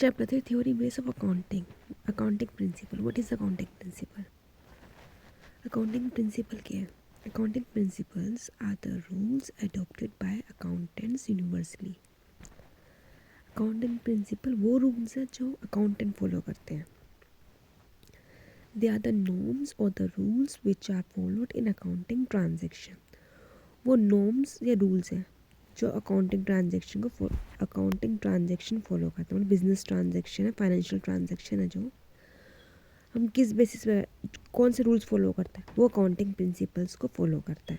Chapter 3 Theory Base of Accounting. Accounting Principle. What is accounting principle? Accounting principle क्या है? Accounting principles are the rules adopted by accountants universally. Accounting principle वो rules है जो accountant follow करते हैं. They are the norms or the rules which are followed in accounting transaction. वो norms या rules हैं जो अकाउंटिंग ट्रांजेक्शन फॉलो करते हैं. मतलब बिजनेस ट्रांजेक्शन है, फाइनेंशियल ट्रांजेक्शन है, जो हम किस बेसिस पे कौन से रूल्स फॉलो करता है वो अकाउंटिंग प्रिंसिपल्स को फॉलो करता है.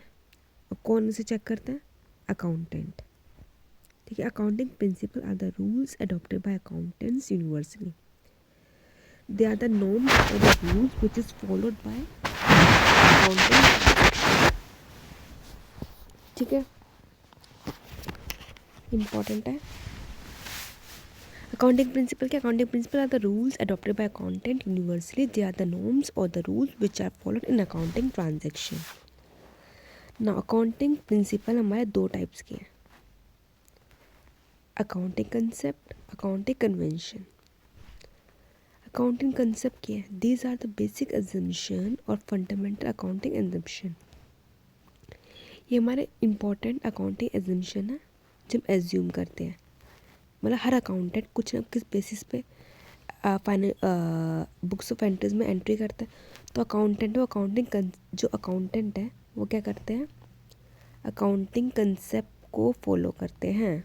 और कौन उसे चेक करता है? अकाउंटेंट. ठीक है. Accounting principle are the rules adopted by accountants universally. They are the norms और the rules which is followed by accounting. ठीक है, इम्पॉर्टेंट है. अकाउंटिंग प्रिंसिपल क्या? Accounting principle are the rules adopted by accountant universally. They are the norms और the rules which are followed in accounting transaction. ना accounting principle हमारे दो types के हैं. Accounting concept, accounting convention. Accounting concept क्या है? These are the basic assumption और fundamental accounting assumption. ये हमारे इम्पॉर्टेंट अकाउंटिंग एजम्पशन है जब एज्यूम करते हैं. मतलब हर अकाउंटेंट कुछ ना किस बेसिस पे बुक्स ऑफ एंट्रीज में एंट्री करता है. तो अकाउंटेंट वो जो अकाउंटेंट है वो क्या करते हैं? अकाउंटिंग कंसेप्ट को फॉलो करते हैं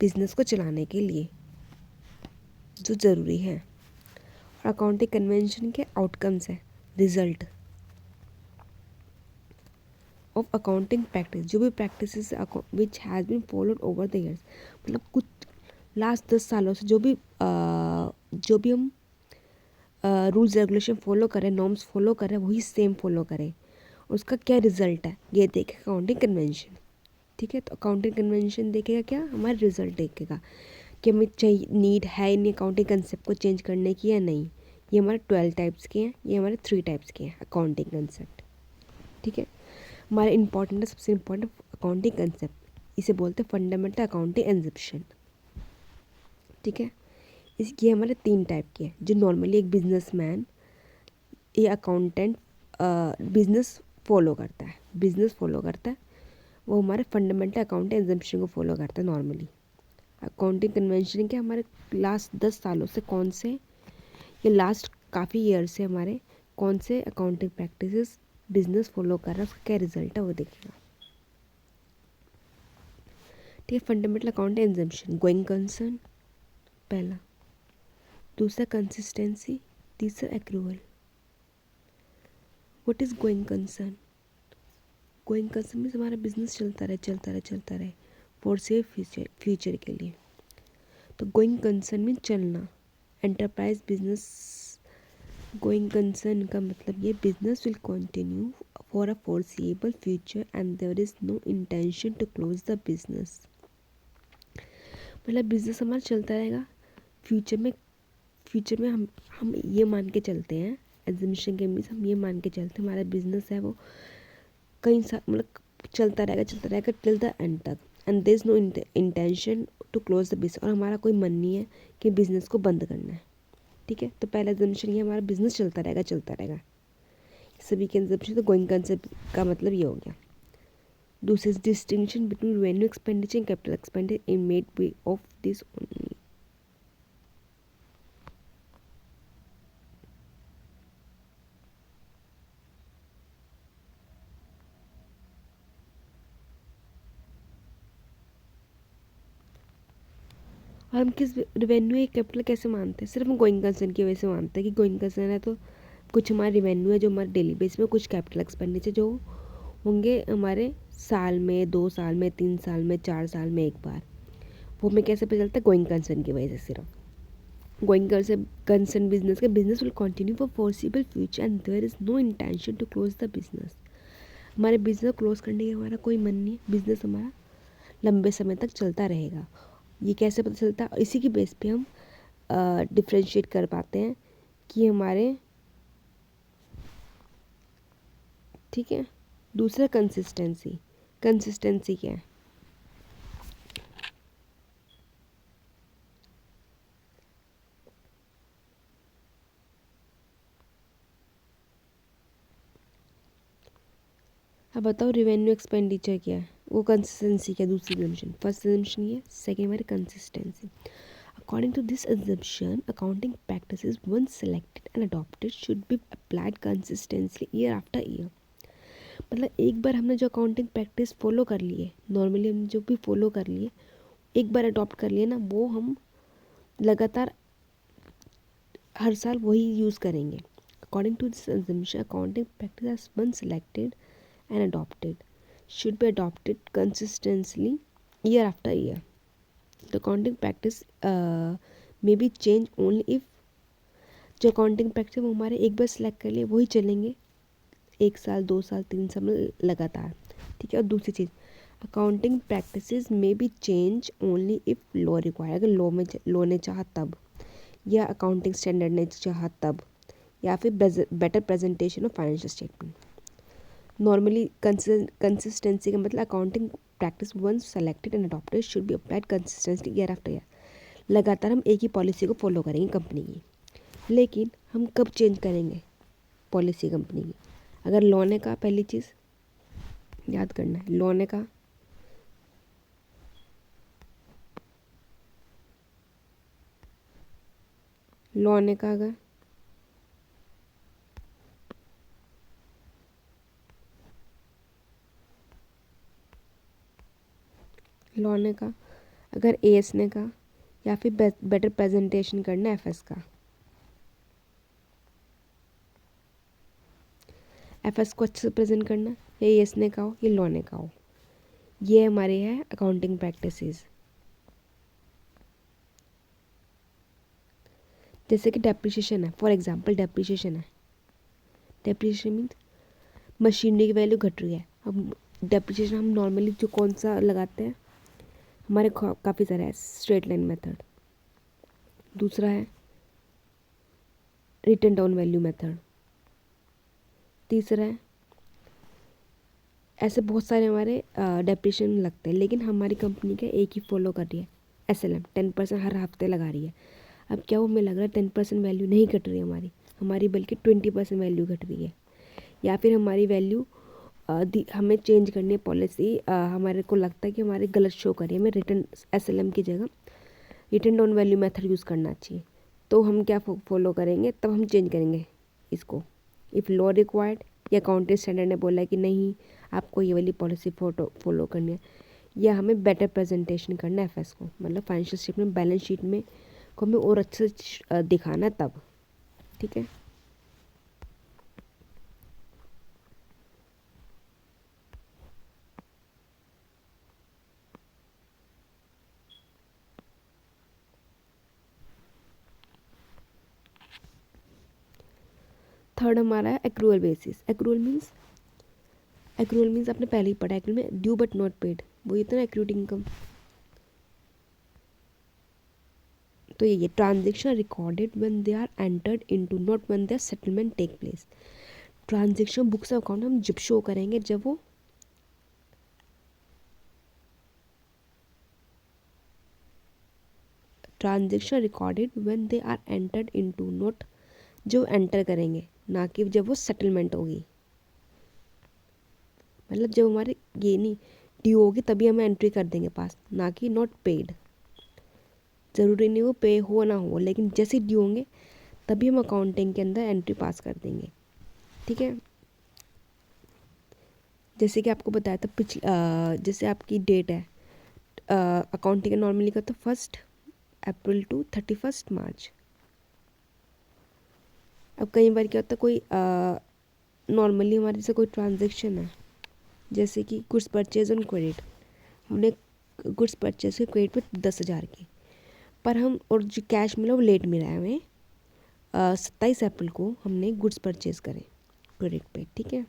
बिजनेस को चलाने के लिए जो ज़रूरी है. और अकाउंटिंग कन्वेंशन के आउटकम्स है, रिजल्ट ऑफ अकाउंटिंग प्रैक्टिस. जो भी practices which has been followed over the years. मतलब कुछ लास्ट 10 सालों से जो भी हम रूल्स रेगुलेशन फॉलो करें, नॉर्म्स फॉलो करें, वही सेम फॉलो करें. उसका क्या रिजल्ट है ये देखेगा अकाउंटिंग कन्वेंशन. ठीक है. तो अकाउंटिंग कन्वेंशन देखेगा क्या? हमारा रिजल्ट देखेगा कि हमें चाहिए, नीड है इन अकाउंटिंग कंसेप्ट को चेंज करने की या नहीं. ये हमारे 12 टाइप्स के हैं, ये हमारे 3 टाइप्स के हैं अकाउंटिंग कंसेप्ट. ठीक है. हमारा इंपॉर्टेंट है, सबसे इम्पॉर्टेंट अकाउंटिंग कंसेप्ट. इसे बोलते हैं फंडामेंटल अकाउंटिंग एग्जम्पशन. ठीक है. इसके हमारे 3 टाइप के हैं. जो नॉर्मली एक बिजनेसमैन या अकाउंटेंट बिजनेस फॉलो करता है वो हमारे फंडामेंटल अकाउंटिंग एग्जम्पशन को फॉलो करता है नॉर्मली. अकाउंटिंग कन्वेंशन के हमारे लास्ट 10 सालों से कौन से या लास्ट काफ़ी ईयर से हमारे कौन से अकाउंटिंग प्रैक्टिसेस बिजनेस फॉलो कर रहा है, उसका क्या रिजल्ट है वो देखेगा. ठीक है. Fundamental accounting assumption. Going concern पहला, दूसरा कंसिस्टेंसी, तीसरा accrual. What is going concern? Going concern means हमारा बिजनेस चलता रहे फॉर सेफ फ्यूचर के लिए. तो गोइंग कंसर्न मीन चलना. एंटरप्राइज बिजनेस गोइंग कंसर्न का मतलब ये business will continue for a foreseeable future and there is no intention to close the business. मतलब बिजनेस हमारा चलता रहेगा फ्यूचर में हम ये मान के चलते हैं. एग्जीबिशन के मीन्स हम ये मान के चलते हैं हमारा बिजनेस है वो कई सा मतलब चलता रहेगा टिल द एंड तक. And there is no intention to close the business. और हमारा कोई मन नहीं है कि बिज़नेस को बंद करना है. ठीक है. तो पहला एग्जीबिशन ये हमारा बिजनेस चलता रहेगा. सभी के एग्जीबिशन. तो गोइंग कंसेप्ट का मतलब ये हो गया. दूसरी distinction between revenue expenditure and capital expenditure in made be of this only. और हम किस रेवेन्यू या कैपिटल कैसे मानते हैं? सिर्फ हम गोइंग कंसर्न की वजह से मानते हैं कि गोइंग कंसर्न है तो कुछ हमारा रेवेन्यू है जो हमारे डेली बेस में, कुछ कैपिटल एक्सपेंडिचर जो होंगे हमारे साल में, 2 साल में, 3 साल में, 4 साल में एक बार. वो हमें कैसे पता चलता है? गोइंग कंसर्न की वजह से. सिर्फ going concern business will continue for foreseeable future and there is no intention to close the business. हमारे बिजनेस क्लोज करने का हमारा कोई मन नहीं है. बिजनेस हमारा लंबे समय तक चलता रहेगा. ये कैसे पता चलता है? इसी की बेस पे हम डिफ्रेंशिएट कर पाते हैं कि हमारे. ठीक है. दूसरा कंसिस्टेंसी क्या है? अब बताओ रेवेन्यू एक्सपेंडिचर क्या है, वो कंसिस्टेंसी क्या है, दूसरी assumption। फर्स्ट assumption ये, सेकेंड हमारी consistency. According to this assumption, accounting practices once selected and adopted should be applied consistently year after year। मतलब एक बार हमने जो अकाउंटिंग प्रैक्टिस फॉलो कर ली है, नॉर्मली हम जो भी फॉलो कर लिए, एक बार अडॉप्ट कर लिए ना, वो हम लगातार हर साल वही यूज़ करेंगे। According to this assumption, accounting practice once selected and adopted should be adopted consistently year after year। The accounting practice may be changed only if, जो अकाउंटिंग प्रैक्टिस वो हमारे एक बार सेलेक्ट कर लिए वही चलेंगे 1 साल 2 साल 3 साल लगातार, ठीक है। और दूसरी चीज़, अकाउंटिंग प्रैक्टिसेस में B change only if law require, अगर लॉ ने चाहा तब, या अकाउंटिंग स्टैंडर्ड ने चाहा तब, या फिर better presentation of financial statement. Normally consistency का मतलब accounting practice once selected and adopted should be applied consistently year after year. लगातार हम एक ही पॉलिसी को फॉलो करेंगे कंपनी की, लेकिन हम कब चेंज करेंगे पॉलिसी कंपनी की, अगर लॉ ने कहा, पहली चीज़ याद करना है, लॉ ने कहा, लॉ ने कहा, अगर लॉ ने कहा, अगर एएस ने कहा, या फिर बेटर प्रेजेंटेशन करना एफएस का, एफएस को अच्छे से प्रेजेंट करना, या एएस ने कहा हो या लॉ ने कहा हो, ये हमारे है अकाउंटिंग प्रैक्टिसेस। जैसे कि डेप्रिसिएशन है, फॉर एग्जांपल डेप्रिसिएशन है, डेप्रिसिएशन मीन्स मशीनरी की वैल्यू घट रही है। अब डेप्रिसिएशन हम नॉर्मली जो कौन सा लगाते हैं, हमारे काफ़ी सारे हैं, स्ट्रेट लाइन मेथड, दूसरा है रिटन डाउन वैल्यू मेथड, तीसरा है, ऐसे बहुत सारे हमारे डेप्रिसिएशन लगते हैं, लेकिन हमारी कंपनी का एक ही फॉलो कर रही है, एसएलएम 10% हर हफ्ते लगा रही है। अब क्या वो हमें लग रहा है 10% वैल्यू नहीं घट रही है हमारी बल्कि 20% वैल्यू घट रही है, या फिर हमारी वैल्यू हमें चेंज करनी है पॉलिसी, हमारे को लगता है कि हमारे गलत शो करिए, हमें रिटर्न एसएलएम की जगह return down value method use करना चाहिए। तो हम क्या फॉलो करेंगे, तब हम चेंज करेंगे इसको, इफ़ लॉ रिक्वायर्ड, या अकाउंटिंग स्टैंडर्ड ने बोला है कि नहीं आपको ये वाली पॉलिसी फॉलो करनी है, या हमें बेटर प्रेजेंटेशन करना है एफएस को, मतलब फाइनेंशियल स्टेटमेंट बैलेंस शीट में को हमें और अच्छे से दिखाना है तब, ठीक है। थर्ड हमारा है एक्रूअल बेसिस। एक्रूअल मीन्स आपने पहले ही पढ़ा, एक्रूअल में ड्यू बट नॉट पेड, वो ये तो ना एक्रूड इनकम। तो ये transaction recorded when they are entered into, not when there settlement take place. Transaction books of account हम जब शो करेंगे जब वो transaction recorded when they are entered into, not जो एंटर करेंगे, ना कि जब वो सेटलमेंट होगी। मतलब जब हमारे ये नहीं ड्यू होगी तभी हमें एंट्री कर देंगे पास, ना कि नॉट पेड। ज़रूरी नहीं वो पे हो ना हो, लेकिन जैसे ड्यू होंगे तभी हम अकाउंटिंग के अंदर एंट्री पास कर देंगे, ठीक है। जैसे कि आपको बताया था जैसे आपकी डेट है अकाउंटिंग का नॉर्मली का, तो 1 अप्रैल टू 31 मार्च। अब कई बार क्या होता है, कोई नॉर्मली हमारे जैसे कोई ट्रांजेक्शन है, जैसे कि गुड्स परचेज ऑन क्रेडिट, हमने गुड्स परचेज के क्रेडिट पे 10,000 की, पर हम और जो कैश मिला वो लेट मिला है हमें, 27 अप्रैल को हमने गुड्स परचेज करे क्रेडिट पे, ठीक है।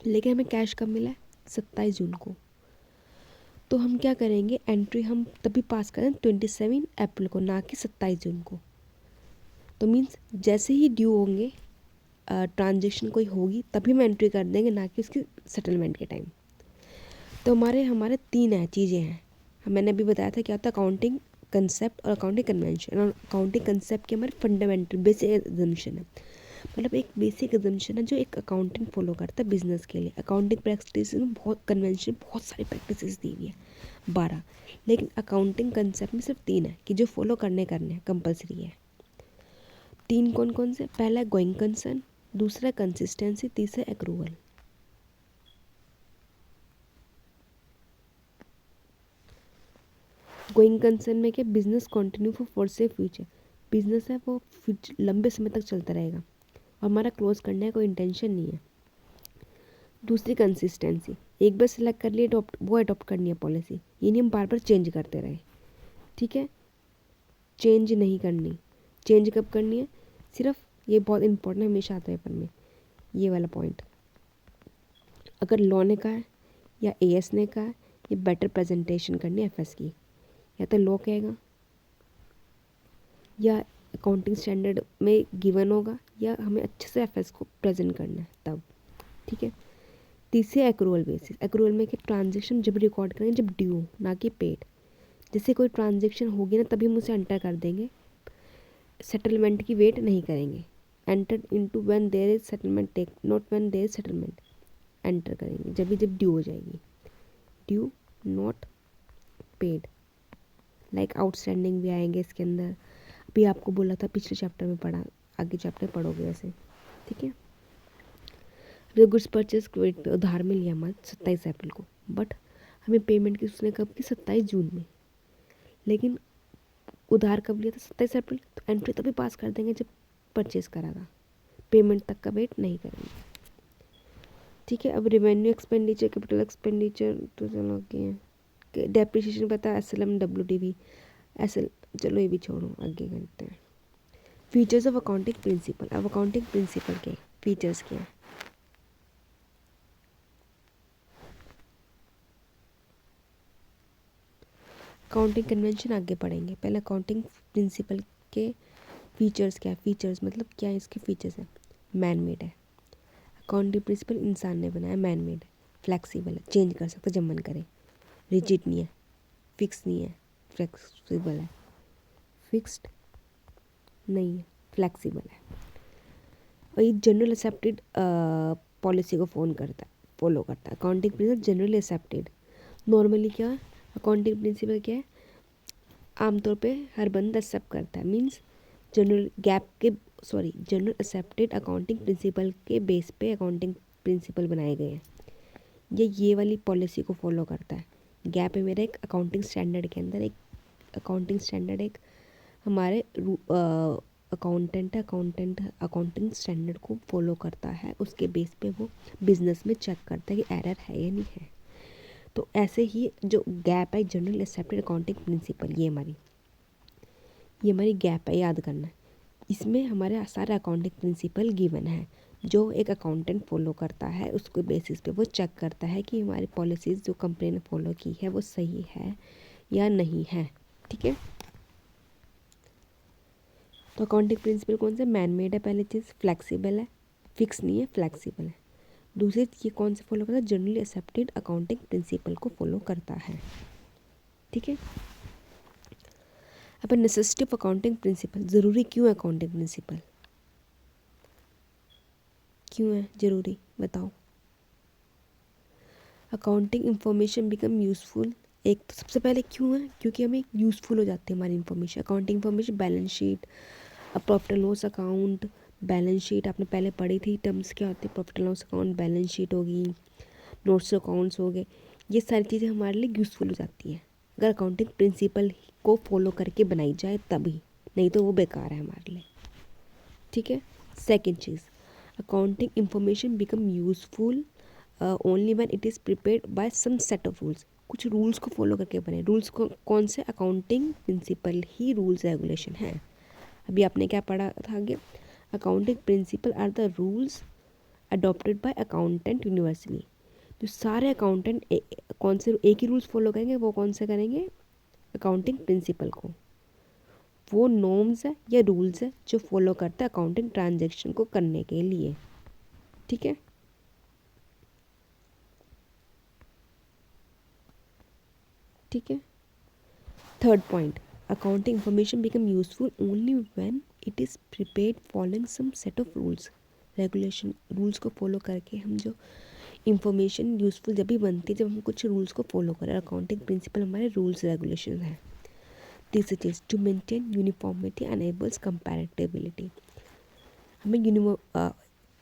लेकिन हमें कैश कब मिला है, 27 जून को। तो हम क्या करेंगे, एंट्री हम तभी पास करें 27 अप्रैल को, ना कि 27 जून को। तो मीन्स जैसे ही ड्यू होंगे, ट्रांजेक्शन कोई होगी तभी हम एंट्री कर देंगे, ना कि उसकी सेटलमेंट के टाइम। तो हमारे 3 चीज़ें हैं। मैंने अभी बताया था क्या होता है अकाउंटिंग कंसेप्ट और अकाउंटिंग कन्वेंशन। और अकाउंटिंग कंसेप्ट के हमारे फंडामेंटल बेसिक एजम्पशन है। मतलब एक बेसिक एजम्पशन है जो एक अकाउंटेंट फॉलो करता है बिजनेस के लिए। अकाउंटिंग प्रैक्टिस में बहुत कन्वेंशन, बहुत सारी प्रैक्टिसेस दी हुई है 12, लेकिन अकाउंटिंग कंसेप्ट में सिर्फ 3 है कि जो फॉलो करने हैं, कंपलसरी है। 3 कौन कौन से? पहला है गोइंग कंसर्न, दूसरा कंसिस्टेंसी, तीसरा एक्रूवल। गोइंग कंसर्न में क्या? Business continue for force future, business है वो लंबे समय तक चलता रहेगा और हमारा क्लोज करने का कोई इंटेंशन नहीं है। दूसरी कंसिस्टेंसी, एक बार सेलेक्ट कर लिए वो अडॉप्ट करनी है पॉलिसी, ये नहीं हम बार बार चेंज करते रहे। ठीक है, चेंज नहीं करनी। चेंज कब करनी है? सिर्फ, ये बहुत इंपॉर्टेंट हमेशा आता है पेपर में ये वाला पॉइंट, अगर लॉ ने कहा है या एएस ने कहा है ये बेटर प्रेजेंटेशन करनी है एफएस की, या तो लॉ कहेगा या अकाउंटिंग स्टैंडर्ड में गिवन होगा या हमें अच्छे से एफएस को प्रेजेंट करना है तब। ठीक है, तीसरे एक्रूवल बेसिस। एक्रूवल में क्या? ट्रांजेक्शन जब रिकॉर्ड करेंगे जब ड्यू, ना कि पेड। जैसे कोई ट्रांजेक्शन होगी ना तभी हम उसे एंटर कर देंगे, सेटलमेंट की वेट नहीं करेंगे। Enter into when there is settlement take, not when there is settlement. Enter करेंगे जब ड्यू हो जाएगी, due not paid. Like outstanding भी आएंगे इसके अंदर, अभी आपको बोला था पिछले चैप्टर में पढ़ा, आगे चैप्टर पढ़ोगे वैसे। ठीक है, जो गुड्स परचेज क्रेडिट पे उधार में लिया माल 27 अप्रैल को, बट हमें पेमेंट की उसने कब की? 27 जून में। लेकिन उधार कब लिया था? 27 अप्रैल। तो एंट्री तभी पास कर देंगे जब परचेज करा था, पेमेंट तक का वेट नहीं करेंगे। ठीक है, अब रेवेन्यू एक्सपेंडिचर, कैपिटल एक्सपेंडिचर तो चलो आगे है, डेप्रिसिएशन पता है, एसएलएम, डब्ल्यूडीवी, एसएल, चलो ये भी छोड़ो, आगे करते हैं। Features of accounting principle. अब अकाउंटिंग प्रिंसिपल के फीचर्स क्या हैं? अकाउंटिंग कन्वेंशन आगे पढ़ेंगे, पहले अकाउंटिंग प्रिंसिपल के फीचर्स क्या है? फीचर्स मतलब क्या है इसके फीचर्स हैं? मैन मेड है, अकाउंटिंग प्रिंसिपल इंसान ने बनाया, मैन मेड है, फ्लेक्सिबल है, चेंज कर सकते जब मन करे, रिजिड नहीं है, फिक्स नहीं है, फ्लेक्सिबल है, फिक्स्ड नहीं है, फ्लेक्सिबल है, और ये जनरल एक्सेप्टेड पॉलिसी को फॉलो करता है। Accounting principal generally accepted, normally क्या है अकाउंटिंग प्रिंसिपल क्या है? आमतौर पे हर बंदा एक्सेप्ट करता है, means general accepted accounting principle के बेस पे अकाउंटिंग प्रिंसिपल बनाए गए हैं। ये वाली पॉलिसी को फॉलो करता है। गैप है मेरा एक अकाउंटिंग स्टैंडर्ड के अंदर, एक अकाउंटिंग स्टैंडर्ड एक हमारे अकाउंटेंट अकाउंटिंग स्टैंडर्ड को फॉलो करता है, उसके बेस पे वो बिजनेस में चेक करता है कि एरर है या नहीं है। तो ऐसे ही जो गैप है जनरल एक्सेप्टेड अकाउंटिंग प्रिंसिपल, ये हमारी गैप है, याद करना है। इसमें हमारे सारे अकाउंटिंग प्रिंसिपल गिवन है जो एक अकाउंटेंट फॉलो करता है, उसके बेसिस पे वो चेक करता है कि हमारी पॉलिसीज़ जो कंपनी ने फॉलो की है वो सही है या नहीं है। ठीक है, तो अकाउंटिंग प्रिंसिपल कौन से? मैन मेड है, पहली चीज़, फ्लेक्सिबल है, फिक्स नहीं है, फ्लेक्सिबल है। दूसरी ये कौन से फॉलो करता है? जनरली एक्सेप्टेड अकाउंटिंग प्रिंसिपल को फॉलो करता है। ठीक है, अब नेसेसिटी ऑफ अकाउंटिंग प्रिंसिपल, ज़रूरी क्यों है अकाउंटिंग प्रिंसिपल? क्यों है ज़रूरी, बताओ। अकाउंटिंग इंफॉर्मेशन बिकम यूज़फुल, एक तो सबसे पहले क्यों है? क्योंकि हमें यूज़फुल हो जाती है हमारी information. Accounting information, balance sheet, profit and loss account, balance sheet आपने पहले पढ़ी थी, टर्म्स क्या होती है, profit and loss account, balance sheet होगी, नोट्स अकाउंट्स हो गए, ये सारी चीज़ें हमारे लिए यूज़फुल हो जाती हैं अगर अकाउंटिंग प्रिंसिपल को फॉलो करके बनाई जाए तभी, नहीं तो वो बेकार है हमारे लिए। ठीक है, सेकेंड चीज़, accounting information become useful only when it is prepared by some set of rules, कुछ रूल्स को फॉलो करके बने। रूल्स को कौन से? अकाउंटिंग प्रिंसिपल ही रूल्स रेगुलेशन है। अभी आपने क्या पढ़ा था आगे? Accounting principle are the rules adopted by accountant universally. तो सारे अकाउंटेंट कौन से एक ही रूल्स फॉलो करेंगे, वो कौन से करेंगे? अकाउंटिंग प्रिंसिपल को। वो नॉर्म्स है या रूल्स है जो फॉलो करता है अकाउंटिंग ट्रांजैक्शन को करने के लिए। ठीक है, ठीक है। Third point, accounting information become useful only when it is prepared following some set of rules regulation. Rules को फॉलो करके हम जो इंफॉर्मेशन यूज़फुल जब भी बनती है जब हम कुछ रूल्स को फॉलो करें। अकाउंटिंग प्रिंसिपल हमारे रूल्स रेगुलेशन है। This is to maintain uniformity enables comparability. हमें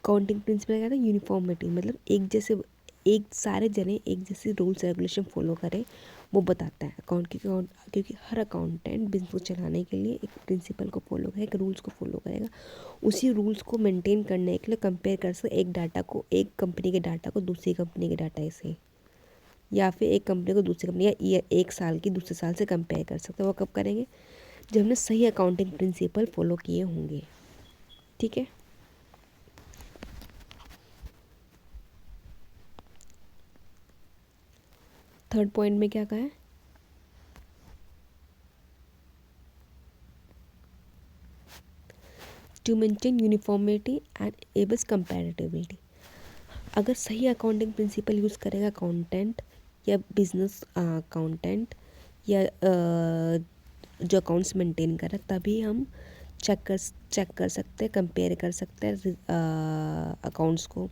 अकाउंटिंग प्रिंसिपल क्या था, यूनिफॉर्मिटी, मतलब एक जैसे एक सारे जने एक जैसे रूल्स रेगुलेशन फॉलो करें वो बताता है क्योंकि हर अकाउंटेंट बिजनेस को चलाने के लिए एक प्रिंसिपल को फॉलो करेगा, एक रूल्स को फॉलो करेगा। उसी रूल्स को मेंटेन करने के लिए कंपेयर कर सकते एक डाटा को, एक कंपनी के डाटा को दूसरी कंपनी के डाटा से, या फिर एक कंपनी को दूसरी कंपनी या एक साल की दूसरे साल से कंपेयर कर सकते हैं। वो कब करेंगे, जब हमने सही अकाउंटिंग प्रिंसिपल फॉलो किए होंगे। ठीक है, थर्ड पॉइंट में क्या कहा है, टू मेंटेन यूनिफॉर्मिटी एंड एबल्स कंपैरेटिबिलिटी। अगर सही अकाउंटिंग प्रिंसिपल यूज़ करेगा अकाउंटेंट या बिजनेस अकाउंटेंट या जो अकाउंट्स मेंटेन कर रहा है, तभी हम चेक कर सकते हैं, कंपेयर कर सकते हैं अकाउंट्स को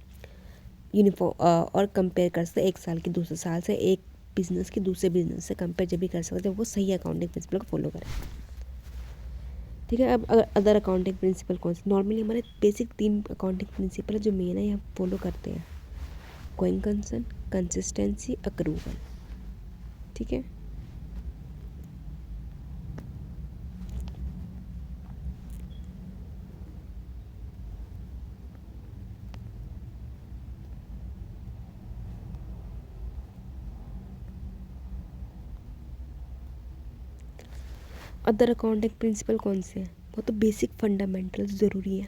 और कंपेयर कर सकते हैं एक साल की दूसरे साल से, एक बिजनेस की दूसरे बिजनेस से कंपेयर जब भी कर सकते हैं जब वो सही अकाउंटिंग प्रिंसिपल को फॉलो करें। ठीक है, अब अगर अदर अकाउंटिंग प्रिंसिपल कौन से, नॉर्मली हमारे बेसिक 3 अकाउंटिंग प्रिंसिपल है जो मेन है, ये हम फॉलो करते हैं। Going concern, consistency, accrual. ठीक है, अदर अकाउंटिंग प्रिंसिपल कौन से हैं, वो तो बेसिक फंडामेंटल्स ज़रूरी है।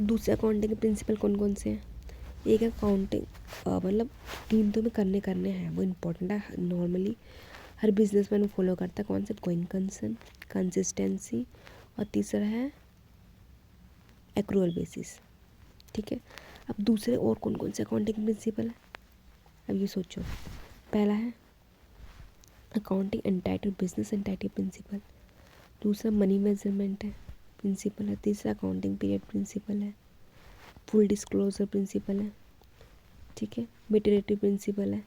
दूसरे अकाउंटिंग प्रिंसिपल कौन कौन से हैं, एक अकाउंटिंग मतलब 3 तो में करने हैं, वो इम्पोर्टेंट है, नॉर्मली हर बिजनेसमैन फॉलो करता है। कौन सा, गोइंग कंसर्न, कंसिस्टेंसी, और तीसरा है एक्रूअल बेसिस। ठीक है, अब दूसरे और कौन कौन से अकाउंटिंग प्रिंसिपल है, अब ये सोचो। पहला है accounting entity, business entity principle. दूसरा मनी मेजरमेंट है प्रिंसिपल है। तीसरा अकाउंटिंग पीरियड प्रिंसिपल है। फुल डिस्क्लोजर प्रिंसिपल है। ठीक है, मेटेरिटी प्रिंसिपल है।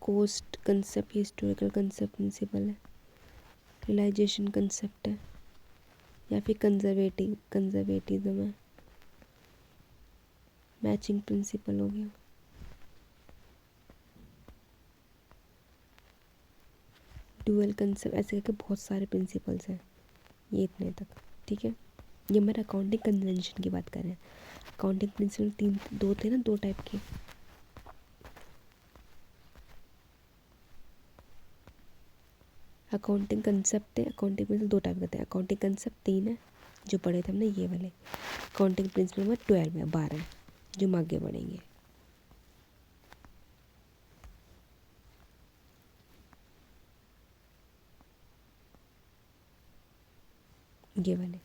Cost concept, historical concept principle है। रियलाइजेशन कंसेप्ट है, या फिर कंजर्वेटिज्म है। मैचिंग प्रिंसिपल हो गया। डुअल कंसेप्ट, ऐसे करके बहुत सारे प्रिंसिपल्स हैं, ये इतने तक। ठीक है, ये हमारे अकाउंटिंग कन्वेंशन की बात कर रहे हैं। अकाउंटिंग प्रिंसिपल दो थे ना, 2 टाइप के। अकाउंटिंग कंसेप्ट थे, अकाउंटिंग प्रिंसिपल 2 टाइप के थे। अकाउंटिंग कंसेप्ट 3 है जो पढ़े थे हमने, ये वाले। अकाउंटिंग प्रिंसिपल में 12 है, 12 है जो हम आगे बढ़ेंगे। ये वाले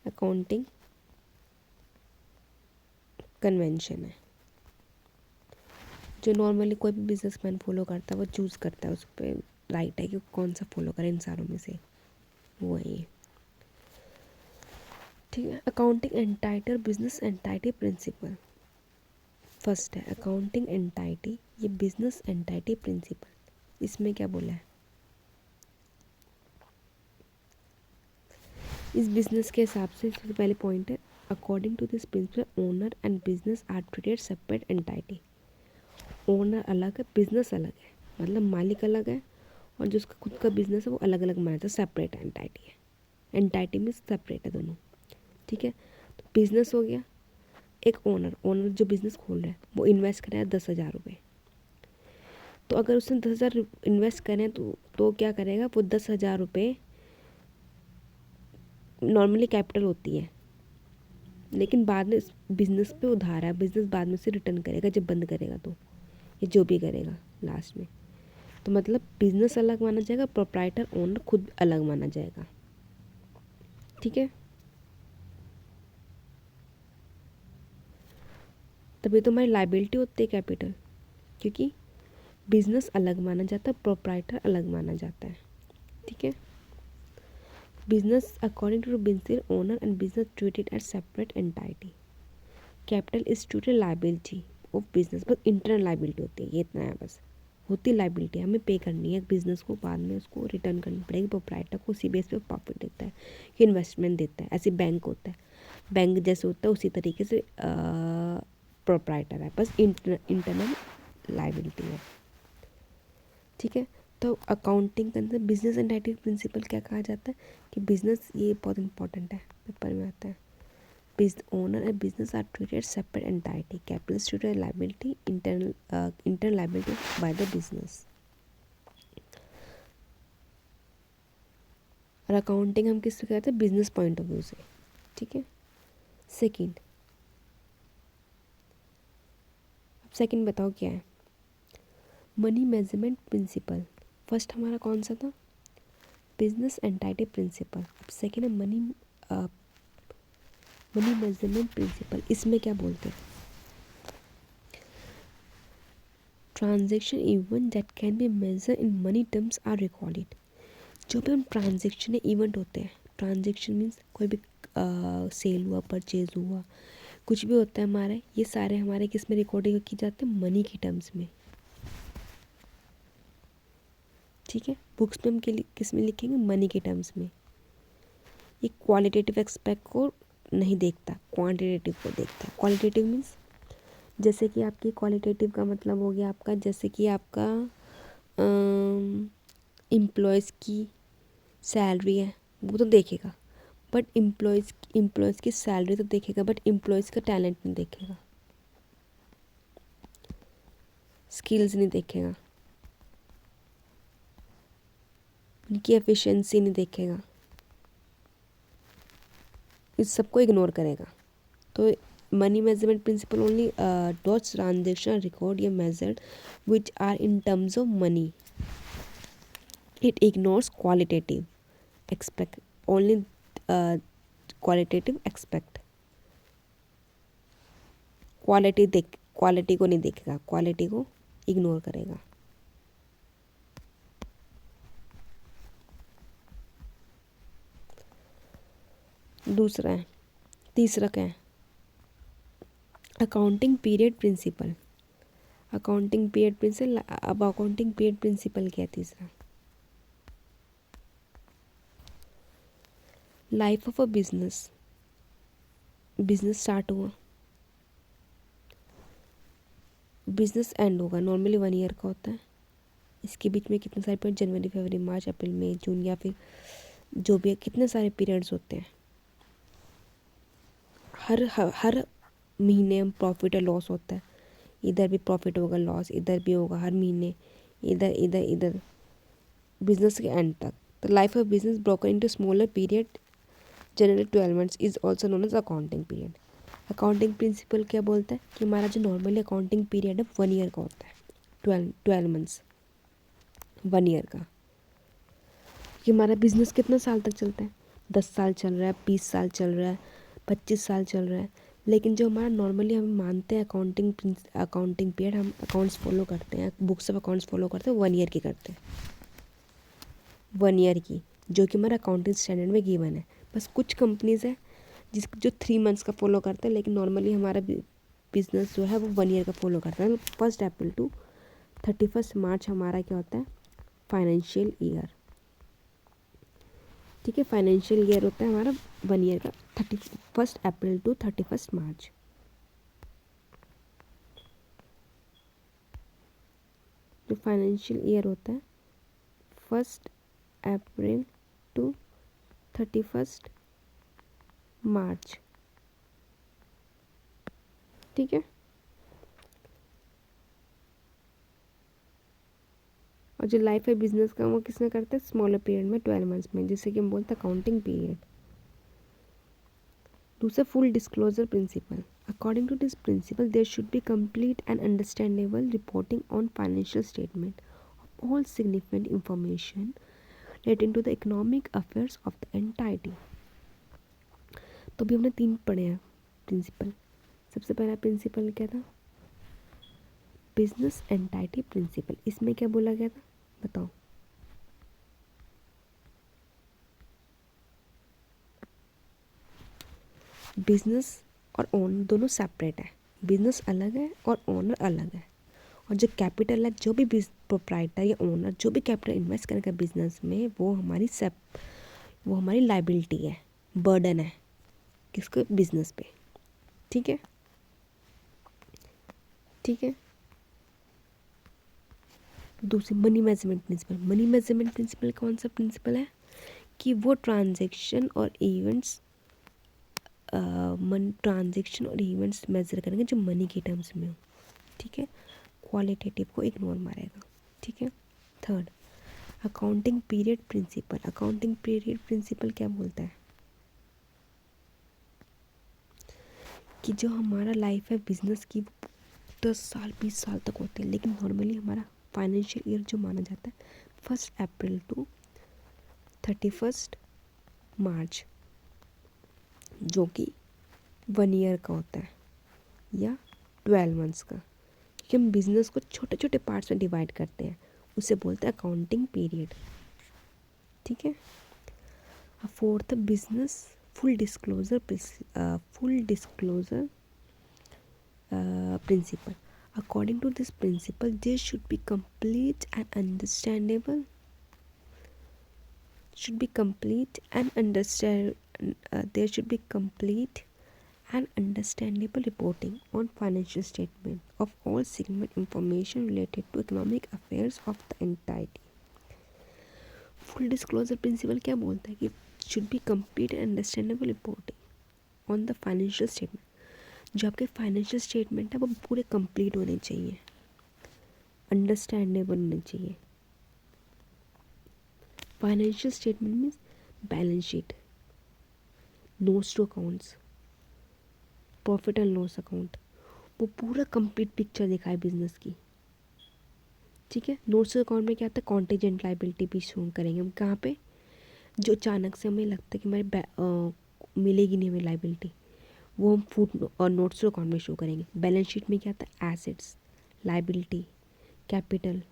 अकाउंटिंग कन्वेंशन है जो नॉर्मली कोई भी बिजनेसमैन फॉलो करता है, वो चूज़ करता है, उस पर राइट है कि कौन सा फॉलो करे इन सारों में से, वो है ये। ठीक है, अकाउंटिंग एंटाइटी और बिजनेस एंटाइटी प्रिंसिपल। फर्स्ट है अकाउंटिंग एंटाइटी, ये बिजनेस एंटाइटी प्रिंसिपल। इसमें क्या बोला है, इस बिजनेस के हिसाब से सबसे पहले पॉइंट है, according to this principle owner and business are treated separate entity. Owner अलग है, बिजनेस अलग है, मतलब मालिक अलग है, और जो उसका खुद का बिजनेस है वो अलग अलग माना जाता है, सेपरेट एंटाइटी है। एंटाइटी में सेपरेट है दोनों। ठीक है, तो बिजनेस हो गया, एक ओनर जो बिजनेस खोल रहा है वो इन्वेस्ट कर रहा है 10,000 रुपये। तो अगर उसने 10,000 इन्वेस्ट करें तो क्या करेगा, वो 10,000 रुपये नॉर्मली कैपिटल होती है, लेकिन बाद में बिजनेस पे उधार है, बिजनेस बाद में से रिटर्न करेगा जब बंद करेगा, तो ये जो भी करेगा लास्ट में। तो मतलब बिजनेस अलग माना जाएगा, प्रोप्राइटर ओनर खुद अलग माना जाएगा। ठीक है, तभी तो हमारी लाइबिलिटी होती है कैपिटल, क्योंकि बिजनेस अलग माना जाता है, प्रोप्राइटर अलग माना जाता है। ठीक है, business according to business owner and business treated as separate entity. Capital is treated liability of business, बस इंटरनल लाइबिलिटी होती है, ये इतना है बस. होती लाइबिलिटी हमें पे करनी है बिजनेस को, बाद में उसको रिटर्न करनी पड़ेगी प्रोप्राइटर को, उसी बेस पे प्रॉफिट देता है कि इन्वेस्टमेंट देता है. ऐसे बैंक होता है, बैंक जैसे होता है उसी तरीके से प्रोप्राइटर है, बस इंटरनल लाइबिलिटी है. ठीक है. तो अकाउंटिंग के अंदर बिजनेस एंटाइटी प्रिंसिपल क्या कहा जाता है कि बिजनेस, ये बहुत इंपॉर्टेंट है, पेपर में आता है. Owner and business are treated separate entity. Capital is treated as liability, internal liability by the business. और अकाउंटिंग हम किस करते हैं, बिजनेस पॉइंट ऑफ व्यू से. ठीक है. सेकंड, अब सेकंड बताओ क्या है. Money measurement principal. फर्स्ट हमारा कौन सा था, बिजनेस एंटाइटी प्रिंसिपल. अब सेकंड है मनी मेजरमेंट प्रिंसिपल. इसमें क्या बोलते हैं, transaction event that can be measure in money terms are recorded. जो भी हम ट्रांजेक्शन इवेंट होते हैं, ट्रांजेक्शन मीन्स कोई भी सेल हुआ, परचेज हुआ, कुछ भी होता है हमारा, ये सारे हमारे किस में रिकॉर्डिंग की जाते हैं, मनी की टर्म्स में. ठीक है. बुक्स में हम किस में लिखेंगे, मनी के टर्म्स में. ये क्वालिटेटिव एस्पेक्ट को नहीं देखता, क्वांटिटेटिव को देखता है. क्वालिटेटिव मीन्स जैसे कि आपकी क्वालिटेटिव का मतलब हो गया आपका, जैसे कि आपका एम्प्लॉयज़ की सैलरी है वो तो देखेगा, बट एम्प्लॉयज़ की सैलरी तो देखेगा, बट एम्प्लॉयज़ का टैलेंट नहीं देखेगा, स्किल्स नहीं देखेगा, उनकी एफिशिएंसी नहीं देखेगा, इस सबको इग्नोर करेगा. तो money measurement principle only dots transaction record या measured which are in terms of money. It ignores qualitative aspect only, qualitative aspect. Quality को नहीं देखेगा, क्वालिटी को इग्नोर करेगा. दूसरा है, तीसरा क्या है, accounting period principle. Accounting period principle. अब अकाउंटिंग पीरियड प्रिंसिपल क्या है तीसरा, life of a business. Business start हुआ, बिजनेस एंड होगा, नॉर्मली 1 ईयर का होता है. इसके बीच में कितने सारे पीरियड, जनवरी, फरवरी, मार्च, अप्रैल, मई, जून, या फिर जो भी है, कितने सारे पीरियड्स होते हैं. हर महीने हम प्रॉफिट और लॉस होता है, इधर भी प्रॉफिट होगा, लॉस इधर भी होगा, हर महीने इधर इधर इधर, बिजनेस के एंड तक. The life of business broken into smaller period generally 12 months is also known as accounting period. Accounting principle क्या बोलता है कि हमारा जो नॉर्मली अकाउंटिंग पीरियड है 1 ईयर का होता है, 12 मंथ्स, 1 ईयर का. कि हमारा बिजनेस कितना साल तक चलता है, 10 साल चल रहा है, 20 साल चल रहा है, 25 साल चल रहा है. लेकिन जो हमारा नॉर्मली हम मानते हैं अकाउंटिंग पीरियड, हम अकाउंट्स फॉलो करते हैं, बुक्स ऑफ अकाउंट्स फॉलो करते हैं, 1 ईयर की करते हैं, 1 ईयर की, जो कि हमारा अकाउंटिंग स्टैंडर्ड में गिवन है. बस कुछ कंपनीज है जो 3 मंथ्स का फॉलो करते हैं, लेकिन नॉर्मली हमारा बिजनेस जो है वो 1 ईयर का फॉलो करता है. 1 अप्रैल टू 31 मार्च हमारा क्या होता है, फाइनेंशियल ईयर. ठीक है. फाइनेंशियल ईयर होता है हमारा 1 ईयर का, 31 अप्रैल टू 31 मार्च. जो फाइनेंशियल ईयर होता है 1 अप्रैल टू 31 मार्च. ठीक है. और जो लाइफ है बिजनेस का वो किसमें करते हैं, स्मॉलर पीरियड में, 12 मंथ्स में, जिससे कि हम बोलते हैं अकाउंटिंग पीरियड. दूसरा, full disclosure principle. According to this principle there should be complete and understandable reporting on financial statement of all significant information relating to the economic affairs of the entity. तो भी हमने 3 पढ़े हैं principal. सबसे पहला principal क्या था, business entity principal. इसमें क्या बोला गया था बताओ, बिजनेस और ओनर दोनों सेपरेट है, बिजनेस अलग है और ओनर अलग है। और जो कैपिटल है, जो भी प्रोप्राइटर या ओनर जो भी कैपिटल इन्वेस्ट करेगा बिजनेस में, वो हमारी लाइबिलिटी है, बर्डन है किसको, बिजनेस पे। ठीक है, ठीक है। दूसरी money measurement principle. Money measurement principle कौन सा प्रिंसिपल है कि वो ट्रांजैक्शन और इवेंट्स मेजर करेंगे जो मनी के टर्म्स में हो। ठीक है, क्वालिटेटिव को इग्नोर मारेगा। ठीक है। Third, accounting period principle. Accounting period principle क्या बोलता है कि जो हमारा लाइफ है बिजनेस की 10 साल 20 साल तक होते हैं, लेकिन नॉर्मली हमारा फाइनेंशियल ईयर जो माना जाता है 1 अप्रैल टू 31 मार्च, जो कि 1 ईयर का होता है या 12 मंथ्स का, क्योंकि हम बिजनेस को छोटे छोटे पार्ट्स में डिवाइड करते हैं, उसे बोलते हैं अकाउंटिंग पीरियड। ठीक है। Fourth, business full disclosure principle. According to this principle, there should be complete and understandable reporting on financial statement of all segment information related to economic affairs of the entity. Full disclosure principle क्या बोलता है कि should be complete and understandable reporting on the financial statement. जो आपके financial statement है वो पूरे complete होने चाहिए, अंडरस्टैंडेबल होने चाहिए। Financial statement means balance sheet, notes to accounts, profit and loss account, वो पूरा कंप्लीट पिक्चर दिखाए बिजनेस की। ठीक है। नोट्स अकाउंट में क्या आता है, कॉन्टीजेंट लाइबिलिटी भी शो करेंगे हम, कहाँ पे, जो अचानक से हमें लगता है कि हमारी मिलेगी नहीं हमें लाइबिलिटी, वो हम फूड और नोट्स अकाउंट में शो करेंगे। बैलेंस शीट में क्या आता है, एसेट्स, लाइबिलिटी, कैपिटल।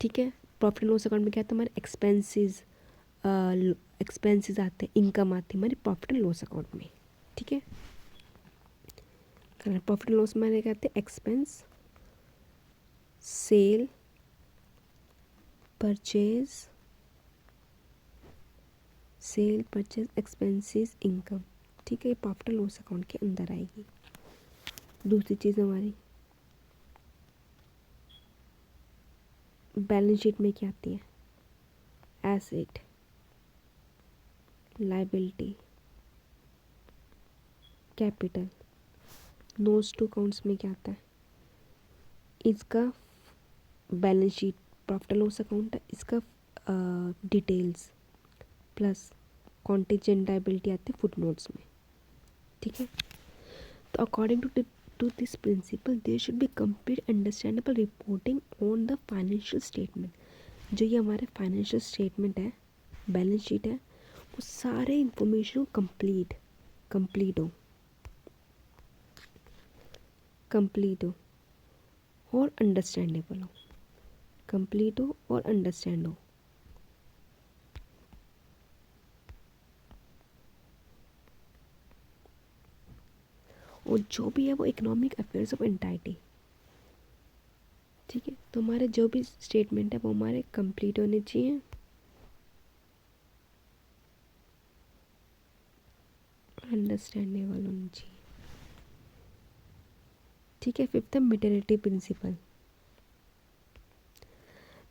ठीक है। प्रॉफिट एंड लॉस अकाउंट में क्या आता है, हमारे एक्सपेंसेस आते हैं, इनकम आती है हमारी प्रॉफिट एंड लॉस अकाउंट में। ठीक है। प्रॉफिट एंड लॉस में क्या आते हैं, expense, sale, purchase, expenses, income. ठीक है, ये प्रॉफिट एंड लॉस अकाउंट के अंदर आएगी। दूसरी चीज़ हमारी बैलेंस शीट में क्या आती है, asset, liability, capital. Notes to accounts में क्या आता है, इसका balance sheet, profit and loss account है, इसका डिटेल्स प्लस कॉन्टीजेंट लायबिलिटी आती है फुट नोट्स में। ठीक है। तो according to this principle there should be complete understandable reporting on the financial statement. जो ये हमारे फाइनेंशियल स्टेटमेंट है, बैलेंस शीट है, वो सारे इंफॉर्मेशन कंप्लीट हो और अंडरस्टैंडेबल हो, कंप्लीट हो और अंडरस्टैंड हो। और जो भी है वो इकोनॉमिक अफेयर्स ऑफ एंटाइटी। ठीक है। तो हमारे जो भी स्टेटमेंट है वो हमारे कंप्लीट होने चाहिए और अंडरस्टैंडेबल होने चाहिए। ठीक है। फिफ्थ है मेटेरियलिटी प्रिंसिपल।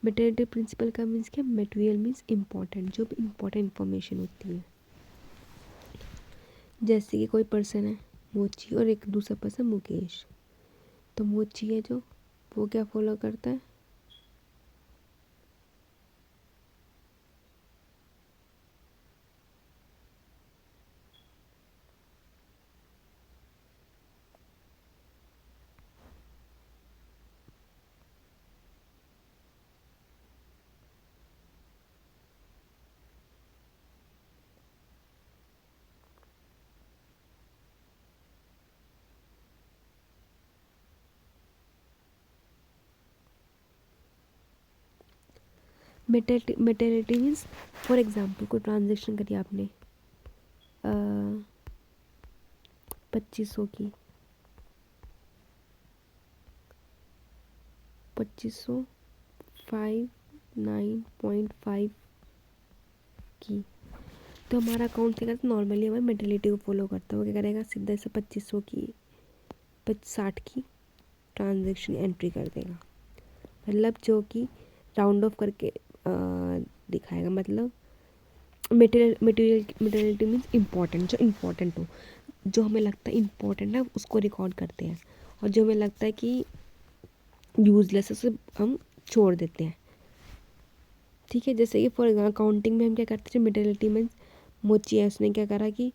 मेटेरियलिटी प्रिंसिपल का मीन्स क्या, मटेरियल मीन्स इम्पोर्टेंट, जो भी इम्पोर्टेंट इन्फॉर्मेशन होती है। जैसे कि कोई पर्सन है मोची और एक दूसरा पर्सन मुकेश, तो मोची है जो, वो क्या फॉलो करता है, मेटेरियलिटी मीन्स फॉर एग्जाम्पल कोई ट्रांजेक्शन करी आपने, 2500 की, 2500 59.5 की। तो हमारा अकाउंट क्या करता है, नॉर्मली हमारे मेंटेलिटी को फॉलो करता है। वो क्या करेगा, सीधा से 2500 की 60 की ट्रांजेक्शन एंट्री कर देगा। मतलब जो कि राउंड ऑफ करके दिखाएगा। मतलब मटेरियलिटी मीन्स इम्पॉर्टेंट, जो इम्पॉर्टेंट हो, जो हमें लगता है इम्पॉर्टेंट है उसको रिकॉर्ड करते हैं, और जो हमें लगता है कि यूजलेस है उसे हम छोड़ देते हैं। ठीक है, जैसे कि फॉर एग्जाम्पल अकाउंटिंग में हम क्या करते हैं, मटेरियलिटी मीन्स मोची है, उसने क्या करा कि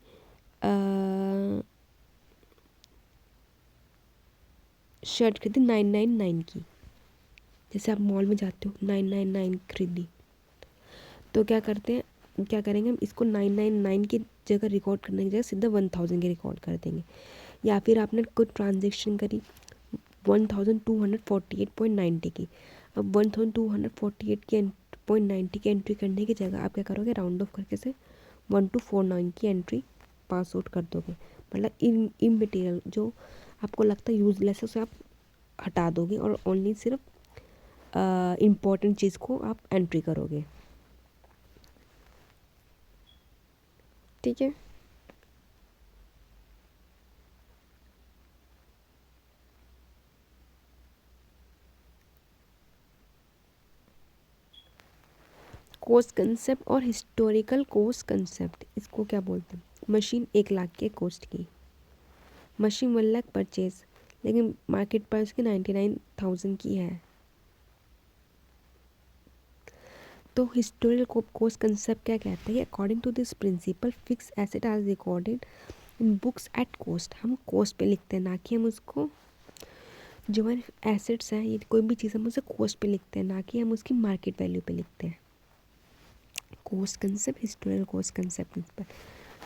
शर्ट खरीदी 999 की। जैसे आप मॉल में जाते हो 999 खरीदी, तो क्या करते हैं, क्या करेंगे हम, इसको 999 की जगह रिकॉर्ड करने की जगह सीधा 1000 की रिकॉर्ड कर देंगे। या फिर आपने कोई ट्रांजेक्शन करी 1248.90 की, अब 1248 की 0.90 की एंट्री करने की जगह आप क्या करोगे, राउंड ऑफ करके से 1249 की एंट्री पास आउट कर दोगे। मतलब इमटेरियल जो आपको लगता है यूजलेस है उसे आप हटा दोगे, और ओनली सिर्फ इम्पॉर्टेंट चीज़ को आप एंट्री करोगे। ठीक है, कोस्ट कंसेप्ट और हिस्टोरिकल कोस्ट कंसेप्ट, इसको क्या बोलते हैं। मशीन 1 लाख के कोस्ट की, मशीन 1 लाख परचेज, लेकिन मार्केट प्राइस की 99,000 की है। तो हिस्टोरिकल कोस्ट कंसेप्ट क्या कहता है, according to this principle fix asset are recorded in books at cost. हम कोस्ट पे लिखते हैं, ना कि हम उसको, जो हमारे एसेट्स हैं, ये कोई भी चीज़ हम उसे कोस्ट पे लिखते हैं, ना कि हम उसकी मार्केट वैल्यू पे लिखते हैं। Cost concept, historical cost concept पर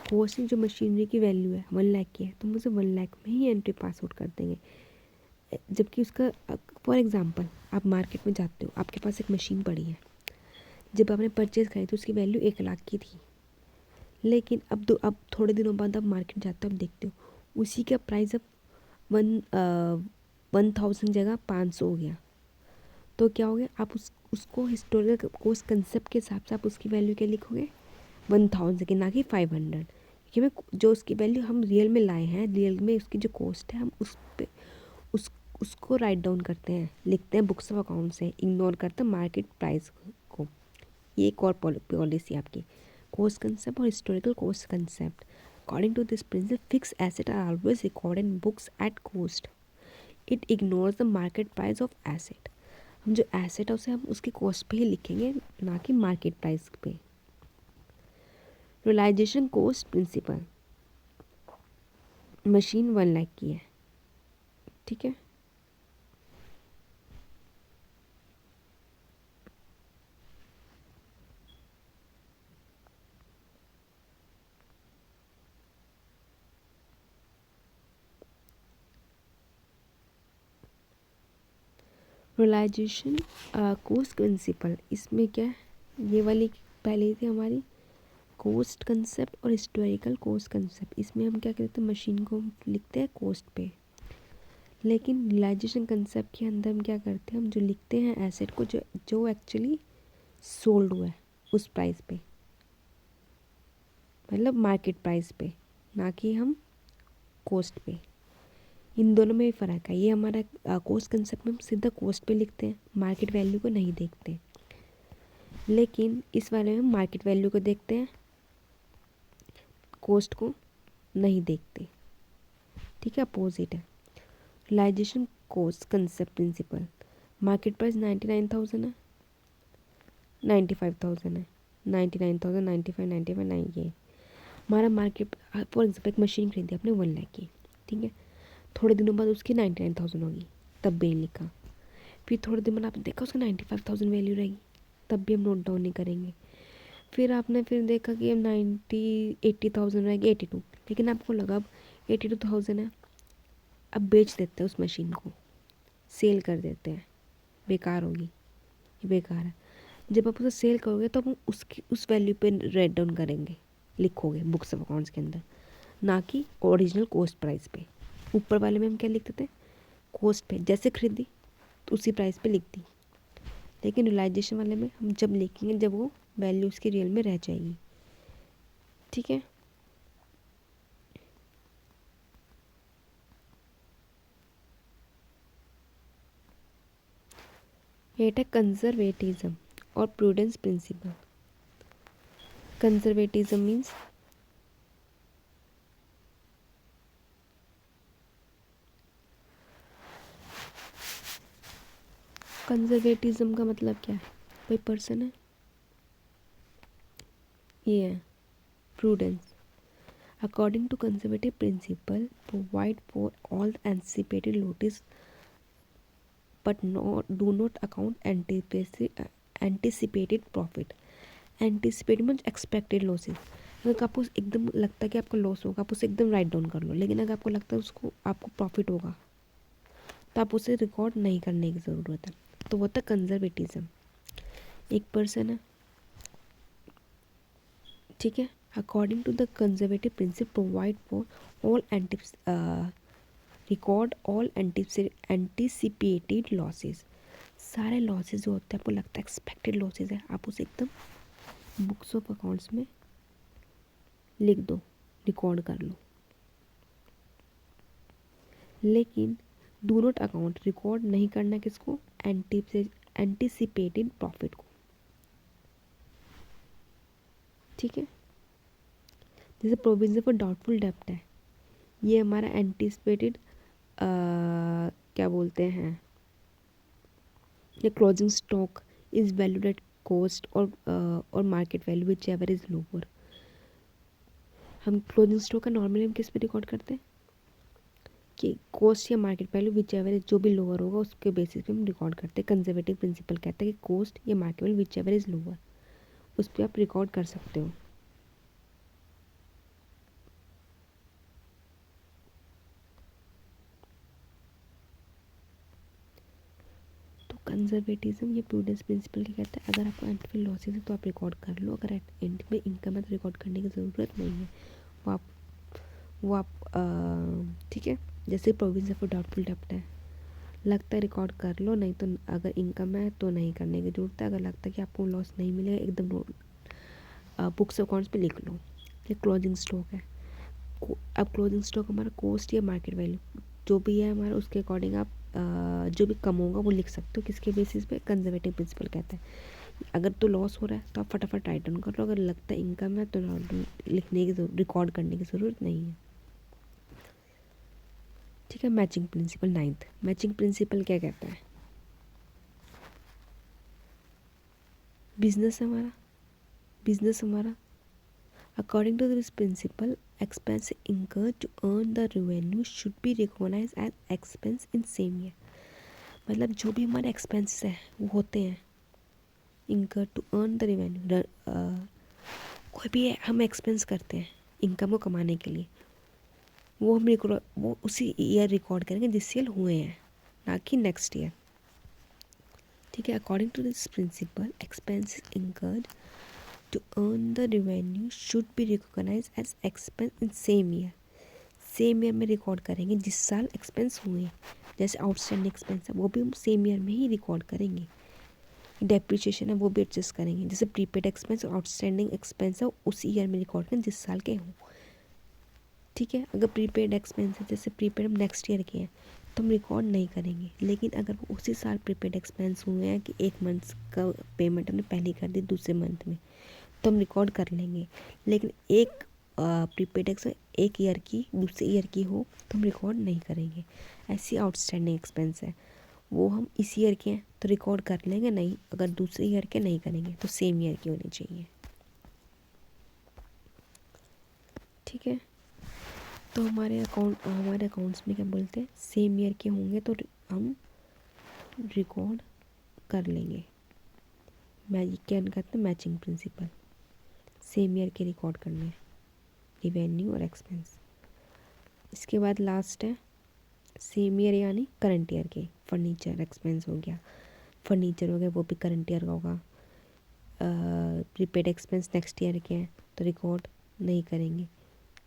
कोस्ट जो मशीनरी की वैल्यू है 1 लाख की है, तो हम उसे 1 लाख में ही एंट्री पास आउट कर देंगे। जबकि उसका, फॉर एग्जांपल आप मार्केट में जाते हो, आपके पास एक मशीन पड़ी है, जब आपने परचेज़ करी तो उसकी वैल्यू 1 लाख की थी, लेकिन अब थोड़े दिनों बाद आप मार्केट जाते हो, आप देखते हो उसी का प्राइस अब 1000 जगह 500 हो गया। तो क्या हो गया, आप उसको हिस्टोरिकल कोस्ट कंसेप्ट के हिसाब से आप उसकी वैल्यू क्या लिखोगे, 1000 की, ना कि 500। क्योंकि मैं जो उसकी वैल्यू हम रियल में लाए हैं, रियल में उसकी जो कॉस्ट है, हम उस पे उसको राइट डाउन करते हैं, लिखते हैं बुक्स ऑफ अकाउंट से, इग्नोर करते हैं मार्केट प्राइस को। ये एक और पॉलिसी आपकी, कोस्ट कंसेप्ट और historical cost concept. According to this principle fix asset are always recorded in books at cost, it ignores the market price of asset. हम जो एसेट है उसे हम उसकी कॉस्ट पे ही लिखेंगे, ना कि मार्केट प्राइस पे। Realisation cost principle, machine 1 lakh की है, ठीक है। रियलाइजेशन कोस्ट प्रिंसिपल, इसमें क्या है, ये वाली पहले थी हमारी कोस्ट कंसेप्ट और हिस्टोरिकल कोस्ट कंसेप्ट। इसमें हम क्या करते हैं, मशीन को लिखते हैं कोस्ट पे, लेकिन रियलाइजेशन कंसेप्ट के अंदर हम क्या करते हैं, हम जो लिखते हैं एसेट को, जो एक्चुअली सोल्ड हुआ है उस प्राइस पे, मतलब मार्केट प्राइस पे, ना कि हम कोस्ट पे। इन दोनों में भी फ़र्क है। ये हमारा कोस्ट कंसेप्ट में हम सीधा कोस्ट पे लिखते हैं, मार्केट वैल्यू को नहीं देखते, लेकिन इस वाले में हम मार्केट वैल्यू को देखते हैं, कोस्ट को नहीं देखते। ठीक है, अपोजिट है। Realisation cost concept principle, market price 99,000 है, 95,000 है, 99,000, 95, 95, 9 ये हमारा मार्केट। फॉर एग्जाम्पल एक मशीन खरीदी आपने 1 लाख की, ठीक है, थोड़े दिनों बाद उसकी 99,000 होगी, तब भी लिखा। फिर थोड़े दिन बाद आपने देखा उसका 95,000 वैल्यू रहेगी, तब भी हम नोट डाउन नहीं करेंगे। फिर आपने फिर देखा कि अब 80,000 रहेगी, 82, लेकिन आपको लगा अब 82,000 है, अब बेच देते हैं उस मशीन को, सेल कर देते हैं, बेकार होगी, ये बेकार है। जब आप उसे सेल करोगे तो हम उसकी उस वैल्यू पे राइट डाउन करेंगे, लिखोगे बुक्स ऑफ अकाउंट्स के अंदर, ना कि ओरिजिनल कॉस्ट प्राइस पे। ऊपर वाले में हम क्या लिखते थे, कॉस्ट पे, जैसे खरीदी तो उसी प्राइस पे लिख दी। लेकिन रियलाइजेशन वाले में हम जब लिखेंगे जब वो वैल्यू उसकी रियल में रह जाएगी। ठीक है, ये है कंजर्वेटिज्म और prudence principle. Conservatism means conservatism का मतलब क्या है, कोई पर्सन है, ये है prudence. According to conservative principle provide for all anticipated losses but do not account anticipated profit. Anticipate means expected losses. अगर आपको एकदम लगता है कि आपका लॉस होगा, आप उसे एकदम राइट डाउन कर लो। लेकिन अगर आपको लगता है उसको आपको प्रॉफिट होगा तो आप उसे रिकॉर्ड नहीं करने की ज़रूरत है। तो वो होता है कंजर्वेटिज्म। एक पर्सन है, ठीक है, according to the conservative principle provide for all record all anticipated losses. सारे लॉसेस जो होते हैं आपको लगता है एक्सपेक्टेड लॉसेस है, आप उसे एकदम बुक्स ऑफ अकाउंट्स में लिख दो, रिकॉर्ड कर लो। लेकिन डू नॉट अकाउंट, रिकॉर्ड नहीं करना किसको, एंटिसिपेटेड प्रॉफिट को। ठीक है, जैसे प्रोविजन फॉर डाउटफुल डेब्ट है, ये हमारा एंटिसिपेटेड क्या बोलते हैं, ये closing stock is valued at cost और market value whichever is lower. हम क्लोजिंग स्टॉक का नॉर्मली हम किस पे रिकॉर्ड करते हैं कि कॉस्ट या मार्केट वैल्यू विच एवर जो भी लोअर होगा उसके बेसिस पे हम रिकॉर्ड करते हैं। कंजर्वेटिव प्रिंसिपल कहता है कि कॉस्ट या market value whichever is lower उस पर आप रिकॉर्ड कर सकते हो। तो कंजर्वेटिज्म ये प्रूडेंस प्रिंसिपल क्या कहता है, अगर आपको एंड में लॉसेज है तो आप रिकॉर्ड कर लो, अगर एंड में इनकम है तो रिकॉर्ड करने की ज़रूरत नहीं है। वो आप ठीक है, जैसे प्रोविजन फॉर डाउटफुल डेब्ट है, लगता है रिकॉर्ड कर लो, नहीं तो अगर इनकम है तो नहीं करने की ज़रूरत है। अगर लगता है कि आपको लॉस नहीं मिलेगा एकदम बुक्स अकाउंट्स पे लिख लो। ये क्लोजिंग स्टॉक है, अब क्लोजिंग स्टॉक हमारा कॉस्ट या मार्केट वैल्यू जो भी है हमारा उसके अकॉर्डिंग आप जो भी कम होगा वो लिख सकते हो। किसके बेसिस पे, कंजर्वेटिव प्रिंसिपल कहता है अगर तो लॉस हो रहा है तो आप फटाफट राइट डाउन कर लो, अगर लगता है इनकम है तो लिखने की रिकॉर्ड करने की ज़रूरत नहीं है। ठीक है, matching principle ninth. Matching principle क्या कहता है, बिजनेस हमारा according to this principle expense incurred to earn the revenue should be recognized as expense in same year। मतलब जो भी हमारे एक्सपेंसेस हैं वो होते हैं incurred to earn the revenue, कोई भी हम एक्सपेंस करते हैं इनकम को कमाने के लिए, वो उसी ईयर रिकॉर्ड करेंगे जिस ईयर हुए हैं, ना कि नेक्स्ट ईयर। ठीक है, according to this principle expenses incurred to earn the revenue should be recognized as expense in same year। Same year में रिकॉर्ड करेंगे जिस साल एक्सपेंस हुए। जैसे आउटस्टैंडिंग एक्सपेंस है वो भी हम सेम ईयर में ही रिकॉर्ड करेंगे। डेप्रिसिएशन है वो भी एडजस्ट करेंगे। जैसे प्रीपेड एक्सपेंस और आउटस्टैंडिंग एक्सपेंस है उसी ईयर में रिकॉर्ड करें जिस साल के हों। ठीक है, अगर प्रीपेड एक्सपेंस है, जैसे प्रीपेड हम नेक्स्ट ईयर के हैं तो हम रिकॉर्ड नहीं करेंगे। लेकिन अगर वो उसी साल प्रीपेड एक्सपेंस हुए हैं कि एक मंथ का पेमेंट हमने पहले कर दी दूसरे मंथ में, तो हम रिकॉर्ड कर लेंगे। लेकिन एक प्रीपेड एक्सपेंस एक ईयर की दूसरे ईयर की हो तो हम रिकॉर्ड नहीं करेंगे। ऐसी आउटस्टैंडिंग एक्सपेंस है वो हम इस ईयर के हैं तो रिकॉर्ड कर लेंगे, नहीं अगर दूसरे ईयर के नहीं करेंगे तो सेम ईयर की होनी चाहिए। ठीक है, तो हमारे अकाउंट्स में क्या बोलते हैं, सेम ईयर के होंगे तो हम रिकॉर्ड कर लेंगे। क्या कहते हैं, मैचिंग प्रिंसिपल, सेम ईयर के रिकॉर्ड करने रिवेन्यू और एक्सपेंस। इसके बाद लास्ट है सेम ईयर यानी करंट ईयर के। फर्नीचर एक्सपेंस हो गया, फर्नीचर हो गया वो भी करंट ईयर का होगा। प्रीपेड एक्सपेंस नेक्स्ट ईयर के हैं तो रिकॉर्ड नहीं करेंगे।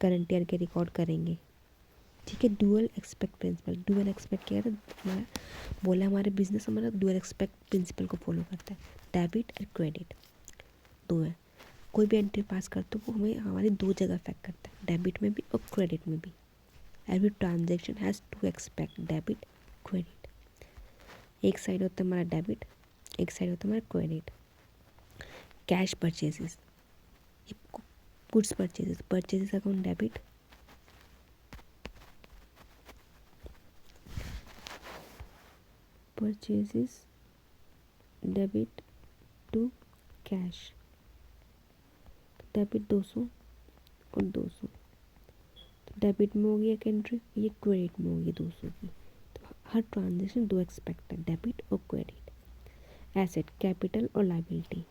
करंट ईयर के रिकॉर्ड करेंगे। ठीक है, dual aspect principle. Dual aspect क्या है, हमारा बोला हमारे बिजनेस हमारा डुअल एक्सपेक्ट प्रिंसिपल को फॉलो करता है। डेबिट और क्रेडिट दो है, कोई भी एंट्री पास करते हो वो हमें हमारी दो जगह अफेक्ट करता है, डेबिट में भी और क्रेडिट में भी। Every transaction has two aspect debit credit. एक साइड होता है हमारा डेबिट, एक साइड होता है हमारा credit. Cash purchases, goods purchases, purchases account debit, purchases debit to cash. Debit 200 और 200, तो डेबिट में होगी एक एंट्री, ये क्रेडिट में होगी 200 की। तो हर ट्रांजेक्शन दो एक्सपेक्ट है, डेबिट और क्रेडिट। एसेट, कैपिटल और लाइबिलिटी।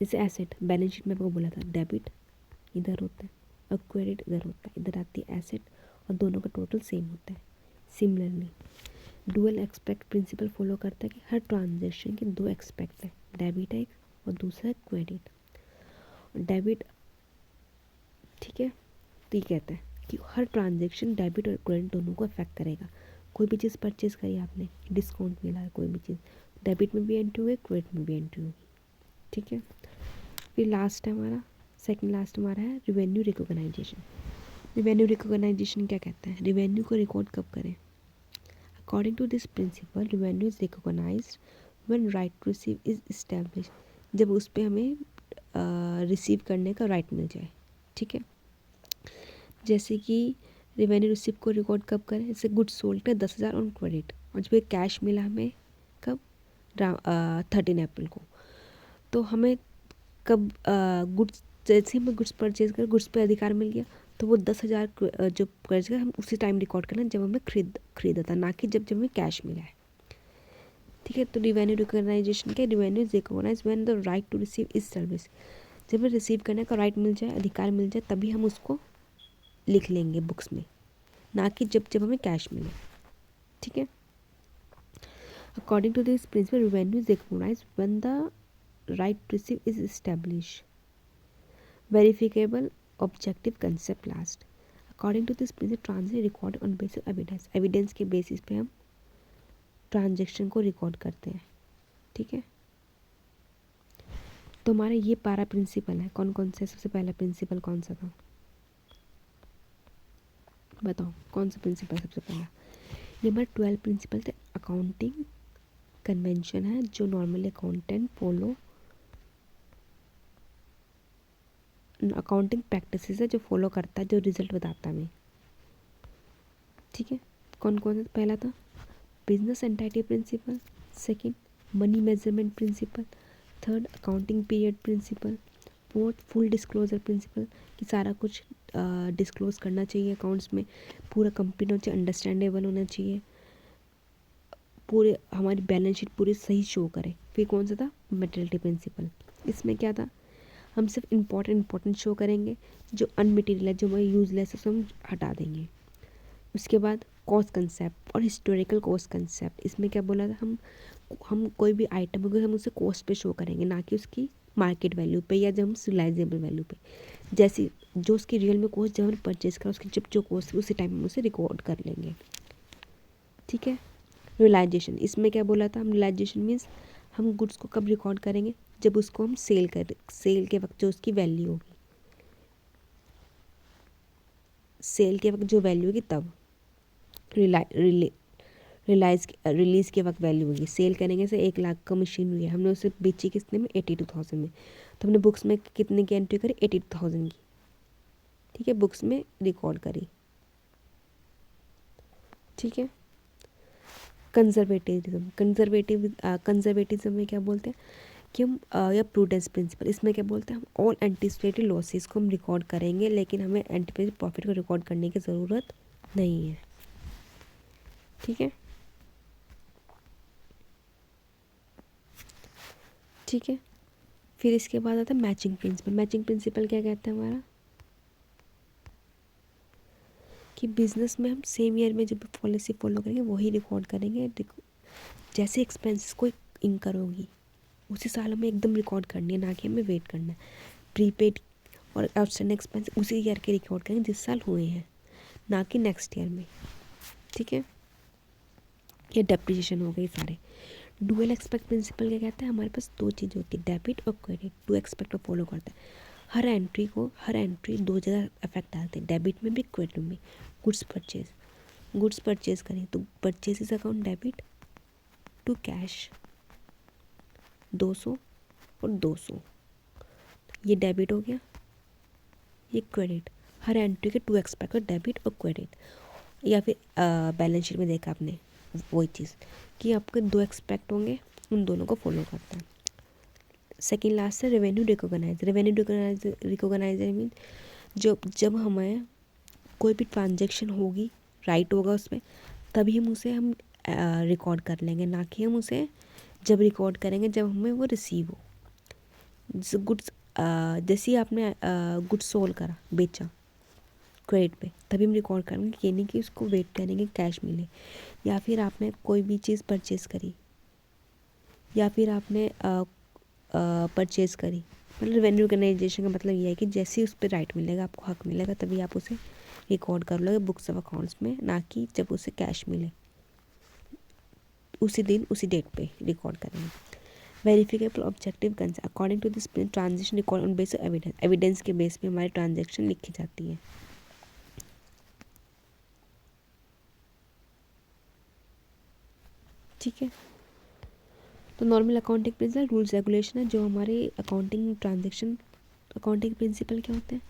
जैसे एसेट बैलेंस शीट में आपको बोला था डेबिट इधर होता है और क्रेडिट इधर होता है, इधर आती है एसेट और दोनों का टोटल सेम होता है। Similarly dual aspect principle follow करता है कि हर ट्रांजेक्शन के दो एक्सपेक्ट है, डेबिट है और दूसरा है क्रेडिट। डेबिट, ठीक है, तो ये कहता है कि हर ट्रांजेक्शन डेबिट और क्रेडिट दोनों को अफेक्ट करेगा। कोई भी चीज़ परचेज करी आपने, डिस्काउंट मिला है, कोई भी चीज़ डेबिट में भी एंट्री हुई, क्रेडिट में भी एंट्री होगी। ठीक है, फिर लास्ट है हमारा, सेकंड लास्ट हमारा है रिवेन्यू रिकॉग्नाइजेशन। रिवेन्यू रिकॉग्नाइजेशन क्या कहता है, रिवेन्यू को रिकॉर्ड कब करें। According to this principle revenue is recognised when right to receive is establish, जब उस पर हमें रिसीव करने का राइट मिल जाए। ठीक है, जैसे कि रिवेन्यू रिसीव को रिकॉर्ड कब करें, जैसे गुड्स सोल्ड का 10,000 ऑन क्रेडिट और जब ये कैश मिला हमें कब 13 अप्रैल को, तो हमें कब गुड्स, जैसे हमें गुड्स परचेज कर गुड्स पे अधिकार मिल गया तो वो 10,000 जो कर्ज हम उसी टाइम रिकॉर्ड करना जब हमें खरीदा था, ना कि जब हमें कैश मिला है। ठीक है, तो रिवेन्यू रिकॉग्नाइजेशन के revenue is recognise when the right to receive is service, जब हमें रिसीव करने का राइट मिल जाए, अधिकार मिल जाए, तभी हम उसको लिख लेंगे बुक्स में, ना कि जब जब हमें कैश मिले। ठीक है, according to this principle revenue is recognise when the right to receive is establish, verifiable objective concept last. According to this principle transaction record on basis evidence, evidence के बेसिस पे हम ट्रांजेक्शन को record करते हैं। ठीक है, तो हमारा ये 12 प्रिंसिपल है। कौन कौन से, सबसे पहला प्रिंसिपल कौन सा था बताओ, कौन सा प्रिंसिपल सबसे पहला। ये हमारे 12 प्रिंसिपल थे। अकाउंटिंग कन्वेंशन है जो normally accountant follow, accounting practices है जो फॉलो करता है, जो रिजल्ट बताता है हमें। ठीक है, कौन कौन सा, पहला था business entity principle, second money measurement principle, third accounting period principle, fourth full disclosure principle कि सारा कुछ डिस्क्लोज करना चाहिए अकाउंट्स में, पूरा कंप्लीट होना चाहिए, अंडरस्टैंडेबल होना चाहिए, पूरे हमारी बैलेंस शीट पूरी सही शो करे। फिर कौन सा था मटेरियलिटी प्रिंसिपल, इसमें क्या था, हम सिर्फ इम्पॉर्टेंट शो करेंगे, जो अनमटेरियल है, जो हमारे यूजलेस है, हम हटा देंगे। उसके बाद कॉस्ट कंसेप्ट और हिस्टोरिकल कॉस्ट कंसेप्ट, इसमें क्या बोला था, हम कोई भी आइटम अगर हम उसे कॉस्ट पे शो करेंगे, ना कि उसकी मार्केट वैल्यू पे या जब हम रिलाइजेबल वैल्यू पे, जैसे जो उसकी रियल में कॉस्ट जब हमने परचेज करा उसकी जब जो कॉस्ट उसी टाइम हम उसे रिकॉर्ड कर लेंगे। ठीक है, रियलाइजेशन, इसमें क्या बोला था, हम रियलाइजेशन मीन्स हम गुड्स को कब रिकॉर्ड करेंगे, जब उसको हम सेल के वक्त जो उसकी वैल्यू होगी, सेल के वक्त जो वैल्यू होगी तब, रिलीज़ के वक्त वैल्यू होगी। सेल करेंगे से 1 लाख का मशीन हुई है, हमने उसे बेची कितने में 82,000 में, तो हमने बुक्स में कितने की एंट्री करी 82,000 की। ठीक है, बुक्स में रिकॉर्ड करी। ठीक है, कंजर्वेटिज्म में क्या बोलते हैं कि हम या प्रूडेंस प्रिंसिपल, इसमें क्या बोलते हैं, हम ऑल एंटिसिपेटेड लॉसेस को हम रिकॉर्ड करेंगे, लेकिन हमें एंटिसिपेटेड प्रॉफिट को रिकॉर्ड करने की ज़रूरत नहीं है। ठीक है, ठीक है, फिर इसके बाद आता है मैचिंग प्रिंसिपल। मैचिंग प्रिंसिपल क्या कहता है हमारा, कि बिजनेस में हम सेम ईयर में जब पॉलिसी फॉलो करेंगे वही रिकॉर्ड करेंगे, जैसे एक्सपेंसेस कोई इंकर होगी उसी साल हमें एकदम रिकॉर्ड करनी है, ना कि हमें वेट करना है। प्रीपेड और आउटस्टैंडिंग एक्सपेंस उसी ईयर के रिकॉर्ड करेंगे जिस साल हुए हैं, ना कि नेक्स्ट ईयर में। ठीक है, ये डेप्रिसिएशन हो गई सारे। डुअल एक्सपेक्ट प्रिंसिपल क्या कहता है, हमारे पास दो चीज़ होती है, डेबिट और क्रेडिट। टू एक्सपेक्ट और फॉलो करता है। हर एंट्री दो जगह इफेक्ट डालते हैं, डेबिट में भी क्रेडिट में भी। गुड्स परचेज करें तो purchase account debit to cash 200 और 200, ये डेबिट हो गया, ये क्रेडिट। हर एंट्री के टू एक्सपेक्ट और डेबिट और क्रेडिट। या फिर बैलेंस शीट में देखा आपने वही चीज़ कि आपके दो एक्सपेक्ट होंगे, उन दोनों को फॉलो करता है। सेकेंड लास्ट है रेवेन्यू रिकॉग्नाइजर मीन जब हमें कोई भी ट्रांजेक्शन होगी, राइट होगा उसमें, तभी हम रिकॉर्ड कर लेंगे, ना कि हम उसे जब रिकॉर्ड करेंगे जब हमें वो रिसीव हो। गुड्स जैसे ही आपने गुड्स सोल्ड करा, बेचा क्रेडिट पे, तभी हम रिकॉर्ड करेंगे, ये नहीं कि उसको वेट करेंगे कैश मिले। या फिर आपने कोई भी चीज़ परचेज़ करी, या फिर आपने परचेज़ करी, मतलब रेवेन्यू रिकॉग्नाइजेशन का मतलब ये है कि जैसे ही उस पर राइट मिलेगा, आपको हक मिलेगा, तभी आप उसे रिकॉर्ड कर लोगे बुक्स ऑफ अकाउंट्स में, ना कि जब उसे कैश मिले उसी दिन उसी डेट पे रिकॉर्ड करेंगे। Verifiable objective concept according to this transaction record on base of evidence के बेस पे हमारी ट्रांजेक्शन लिखी जाती है। ठीक है, तो normal accounting principle rules regulation है जो हमारे अकाउंटिंग प्रिंसिपल क्या होते हैं,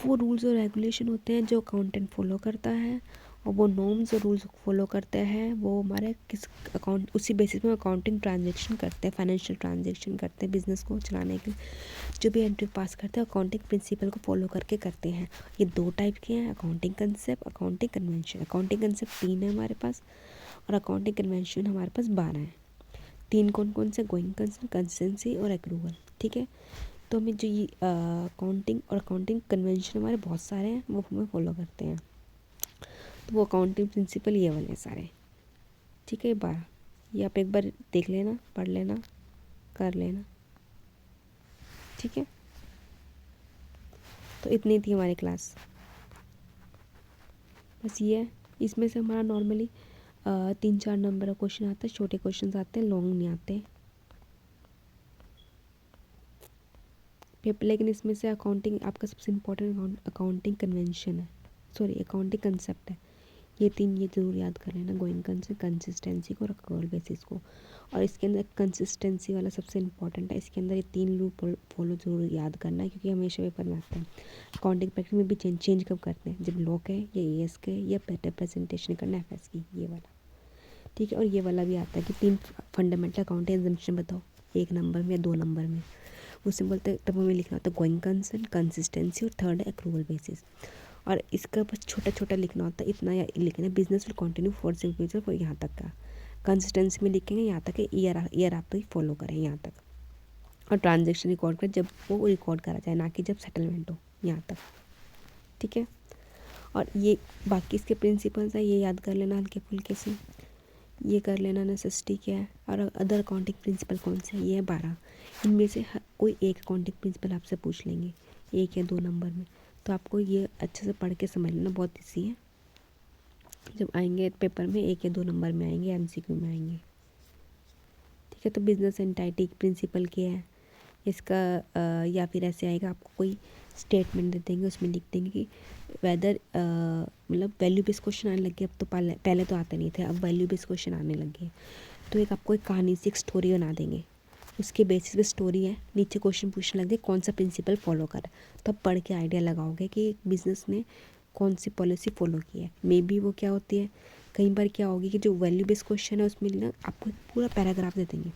वो रूल्स और रेगुलेशन होते हैं जो अकाउंटेंट फॉलो करता है, और वो नॉर्म्स और रूल्स फॉलो करते हैं, वो हमारे किस अकाउंट उसी बेसिस पे अकाउंटिंग ट्रांजेक्शन करते हैं, फाइनेंशियल ट्रांजेक्शन करते हैं, बिजनेस को चलाने के जो भी एंट्री पास करते हैं अकाउंटिंग प्रिंसिपल को फॉलो करके करते हैं। ये दो टाइप के हैं, accounting concept, accounting convention. Accounting concept 3 है हमारे पास, और अकाउंटिंग कन्वेंशन हमारे पास 12 है। 3 कौन कौन से, गोइंग कंसर्न, कंसिस्टेंसी और एक्रूवल। ठीक है, तो हमें जो ये अकाउंटिंग और अकाउंटिंग कन्वेंशन हमारे बहुत सारे हैं, वो हमें फॉलो करते हैं। तो वो अकाउंटिंग प्रिंसिपल ये वाले सारे। ठीक है, 12 ये आप एक बार देख लेना, पढ़ लेना, कर लेना। ठीक है, तो इतनी थी हमारी क्लास, बस ये है। इसमें से हमारा नॉर्मली 3-4 नंबर का क्वेश्चन आता है, छोटे क्वेश्चन आते हैं, लॉन्ग नहीं आते। लेकिन इसमें से अकाउंटिंग आपका सबसे इम्पोर्टेंट अकाउंटिंग कन्वेंशन है, सॉरी अकाउंटिंग कंसेप्ट है। ये 3 ये ज़रूर याद कर लेना, गोइंग कंसर्न, कंसिस्टेंसी को और एक्रूवल बेसिस को। और इसके अंदर कंसिस्टेंसी वाला सबसे इंपॉर्टेंट है, इसके अंदर ये 3 रूल फॉलो जरूर याद करना है, क्योंकि हमेशा पेपर में आते हैं। अकाउंटिंग प्रैक्टिस में भी चेंज कब करते हैं, जब लॉ के या एएस के या बेटर प्रेजेंटेशन करना है एफएस की, ये वाला। ठीक है, और ये वाला भी आता है कि 3 फंडामेंटल अकाउंटिंग एग्जामिनेशन बताओ, 1 नंबर में या 2 नंबर में। उसमें बोलते हैं तब हमें लिखना होता है गोइंग कंसर्न, कंसिस्टेंसी, और थर्ड है एक्रूवल बेसिस। और इसका बस छोटा छोटा लिखना होता है, इतना या लिखना है, business will continue for future, for यहाँ तक का। कंसिस्टेंसी में लिखेंगे यहाँ तक कि ईयर आप तक फॉलो करें यहाँ तक, और ट्रांजेक्शन रिकॉर्ड करें जब वो रिकॉर्ड करा जाए, ना कि जब सेटलमेंट हो, यहाँ तक। ठीक है, और ये बाकी इसके प्रिंसिपल्स है, ये याद कर लेना हल्के फुल्के से। ये कर लेना नेसेसिटी क्या है, और अदर अकाउंटिंग प्रिंसिपल कौन से हैं, ये है 12। इनमें से कोई एक अकाउंटिंग प्रिंसिपल आपसे पूछ लेंगे 1 या 2 नंबर में, तो आपको ये अच्छे से पढ़ के समझ लेना, बहुत ईजी है। जब आएंगे पेपर में 1 या 2 नंबर में आएंगे, एमसीक्यू में आएंगे। ठीक है, तो बिजनेस एंटाइटी प्रिंसिपल क्या है इसका, या फिर ऐसे आएगा, आपको कोई स्टेटमेंट दे देंगे, उसमें लिख देंगे कि वेदर मतलब वैल्यू बेस्ड क्वेश्चन आने लगे। अब तो पहले तो आते नहीं थे, अब वैल्यू बेस्ड क्वेश्चन आने लगे। तो एक आपको एक कहानी से एक स्टोरी बना देंगे, उसके बेसिस पे स्टोरी है, नीचे क्वेश्चन पूछने लगे कौन सा प्रिंसिपल फॉलो करा, तो आप पढ़ के आइडिया लगाओगे कि एक बिजनेस ने कौन सी पॉलिसी फॉलो की है। मे बी वो क्या होती है, कई बार क्या होगी कि जो वैल्यू बेस्ड क्वेश्चन है उसमें ना आपको पूरा पैराग्राफ दे देंगे,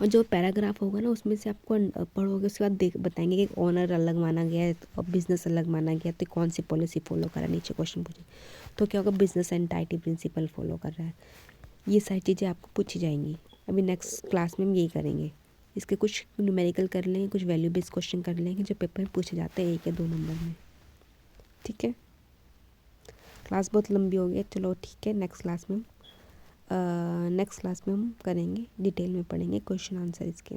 और जो पैराग्राफ होगा ना उसमें से आपको पढ़ोगे, उसके बाद बताएंगे कि ओनर अलग माना गया है और बिजनेस अलग माना गया, तो कौन सी पॉलिसी फॉलो करा, नीचे क्वेश्चन पूछे तो क्या होगा, बिजनेस एंटाइटी प्रिंसिपल फॉलो कर रहा है। ये सारी चीज़ें आपको पूछी जाएंगी। अभी नेक्स्ट क्लास में हम यही करेंगे, इसके कुछ न्यूमेरिकल कर लेंगे, कुछ वैल्यू बेस्ड क्वेश्चन कर लेंगे जो पेपर में पूछे जाते हैं 1 या 2 नंबर में। ठीक है, क्लास बहुत लंबी हो गई, चलो ठीक है, नेक्स्ट क्लास में हम करेंगे, डिटेल में पढ़ेंगे क्वेश्चन आंसर इसके।